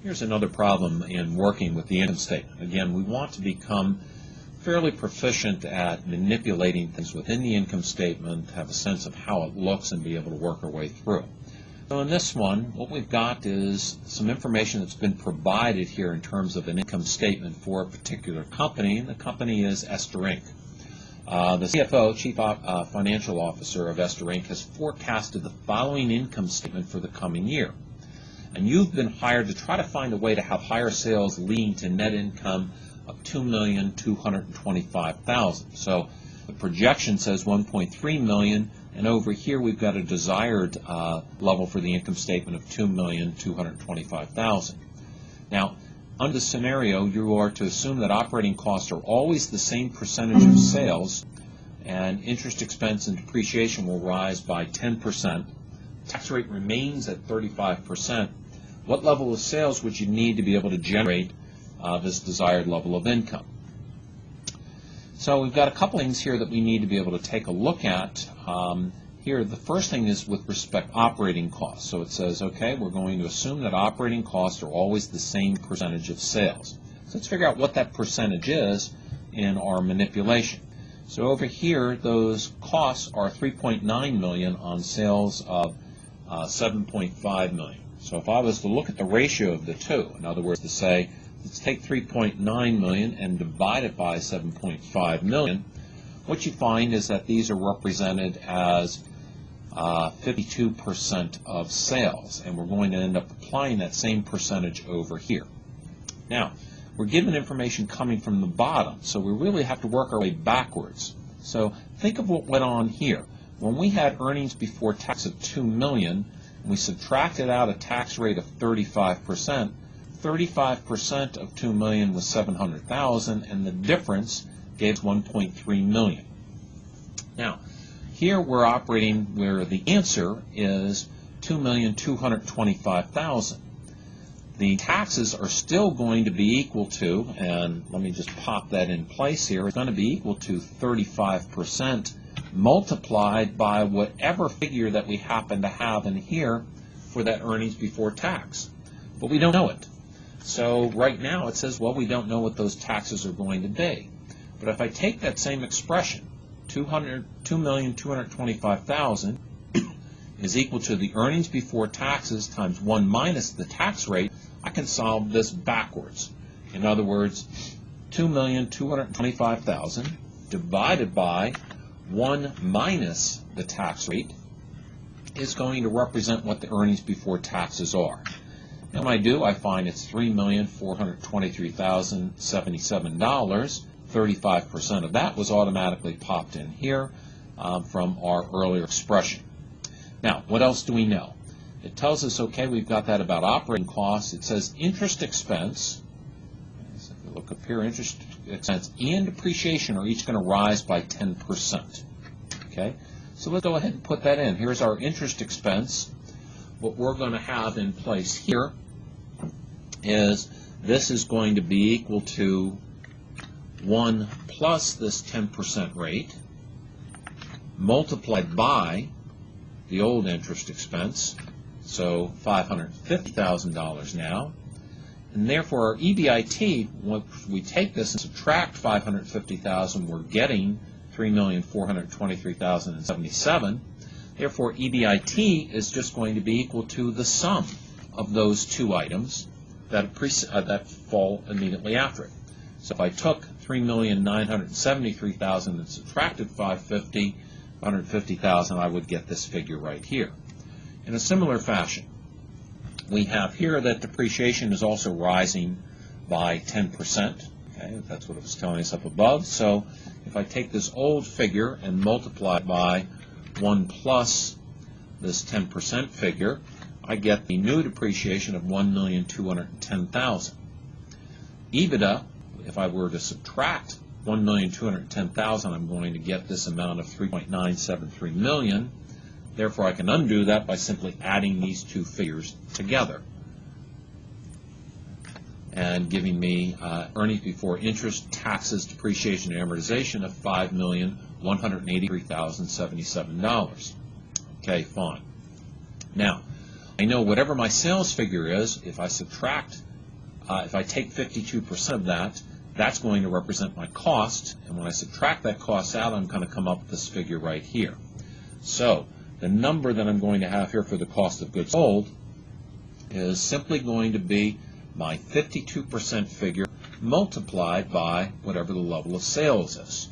Here's another problem in working with the income statement. Again, we want to become fairly proficient at manipulating things within the income statement, have a sense of how it looks, and be able to work our way through. So in this one, what we've got is some information that's been provided here in terms of an income statement for a particular company, and the company is Ester Inc. The CFO, Chief Financial Officer of Ester Inc., has forecasted the following income statement for the coming year. And you've been hired to try to find a way to have higher sales leading to net income of $2,225,000. So the projection says $1.3 million, and over here we've got a desired level for the income statement of $2,225,000. Now, under the scenario, you are to assume that operating costs are always the same percentage of sales, and interest expense and depreciation will rise by 10%. Tax rate remains at 35%. What level of sales would you need to be able to generate this desired level of income? So we've got a couple things here that we need to be able to take a look at. Here, the first thing is with respect to operating costs. So it says, okay, we're going to assume that operating costs are always the same percentage of sales. So let's figure out what that percentage is in our manipulation. So over here, those costs are $3.9 million on sales of $7.5 million. So if I was to look at the ratio of the two, in other words, to say, let's take $3.9 million and divide it by $7.5 million, what you find is that these are represented as 52% of sales, and we're going to end up applying that same percentage over here. Now, we're given information coming from the bottom, so we really have to work our way backwards. So think of what went on here. When we had earnings before tax of $2 million, and we subtracted out a tax rate of 35%, 35% of $2 million was $700,000, and the difference gave us $1.3 million. Now, here we're operating where the answer is $2,225,000. The taxes are still going to be equal to, and let me just pop that in place here, it's going to be equal to 35% multiplied by whatever figure that we happen to have in here for that earnings before tax. But we don't know it. So right now it says, well, we don't know what those taxes are going to be. But if I take that same expression, $2,225,000 is equal to the earnings before taxes times 1 minus the tax rate, I can solve this backwards. In other words, $2,225,000 divided by 1 minus the tax rate is going to represent what the earnings before taxes are. And when I do, I find it's $3,423,077. 35% of that was automatically popped in here from our earlier expression. Now, what else do we know? It tells us, okay, we've got that about operating costs. It says interest expense. So if you look up here, interest expense and depreciation are each going to rise by 10%. Okay, so let's go ahead and put that in. Here's our interest expense. What we're going to have in place here is this is going to be equal to 1 plus this 10% rate multiplied by the old interest expense, so $550,000 now, and therefore our EBIT, when we take this and subtract $550,000, we're getting $3,423,077. Therefore EBIT is just going to be equal to the sum of those two items that fall immediately after it. So if I took $3,973,000 and subtracted $550,000, I would get this figure right here. In a similar fashion, we have here that depreciation is also rising by 10%. Okay, that's what it was telling us up above. So if I take this old figure and multiply it by 1 plus this 10% figure, I get the new depreciation of $1,210,000. EBITDA, if I were to subtract $1,210,000, I'm going to get this amount of $3.973 million. Therefore, I can undo that by simply adding these two figures together and giving me earnings before interest, taxes, depreciation, and amortization of $5,183,077. Okay, fine. Now, I know whatever my sales figure is, if I subtract if I take 52% of that, that's going to represent my cost, and when I subtract that cost out, I'm going to come up with this figure right here. So the number that I'm going to have here for the cost of goods sold is simply going to be my 52% figure multiplied by whatever the level of sales is.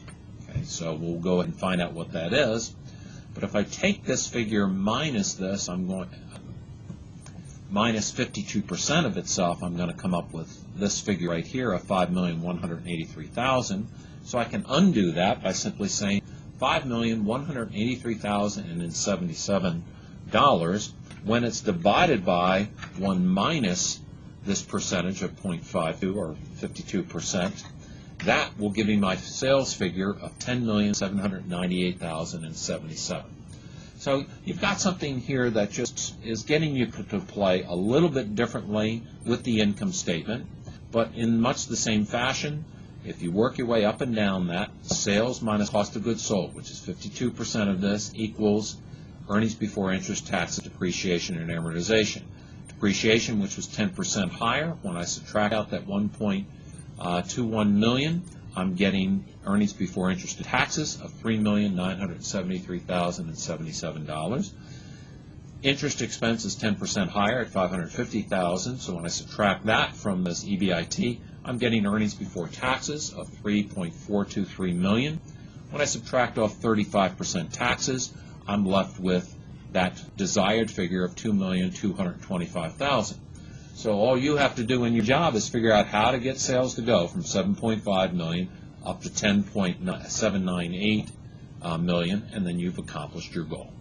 Okay, so we'll go ahead and find out what that is. But if I take this figure minus this, minus 52% of itself, I'm going to come up with this figure right here of $5,183,000. So I can undo that by simply saying $5,183,077 when it's divided by 1 minus this percentage of 0.52 or 52%. That will give me my sales figure of $10,798,077. So you've got something here that just is getting you to play a little bit differently with the income statement, but in much the same fashion. If you work your way up and down that, sales minus cost of goods sold, which is 52% of this, equals earnings before interest, taxes, depreciation, and amortization. Depreciation, which was 10% higher, when I subtract out that 1.21 million, I'm getting earnings before interest and taxes of $3,973,077. Interest expense is 10% higher at $550,000, so when I subtract that from this EBIT, I'm getting earnings before taxes of $3.423 million. When I subtract off 35% taxes, I'm left with that desired figure of $2,225,000. So all you have to do in your job is figure out how to get sales to go from $7.5 million up to $10.798 million, and then you've accomplished your goal.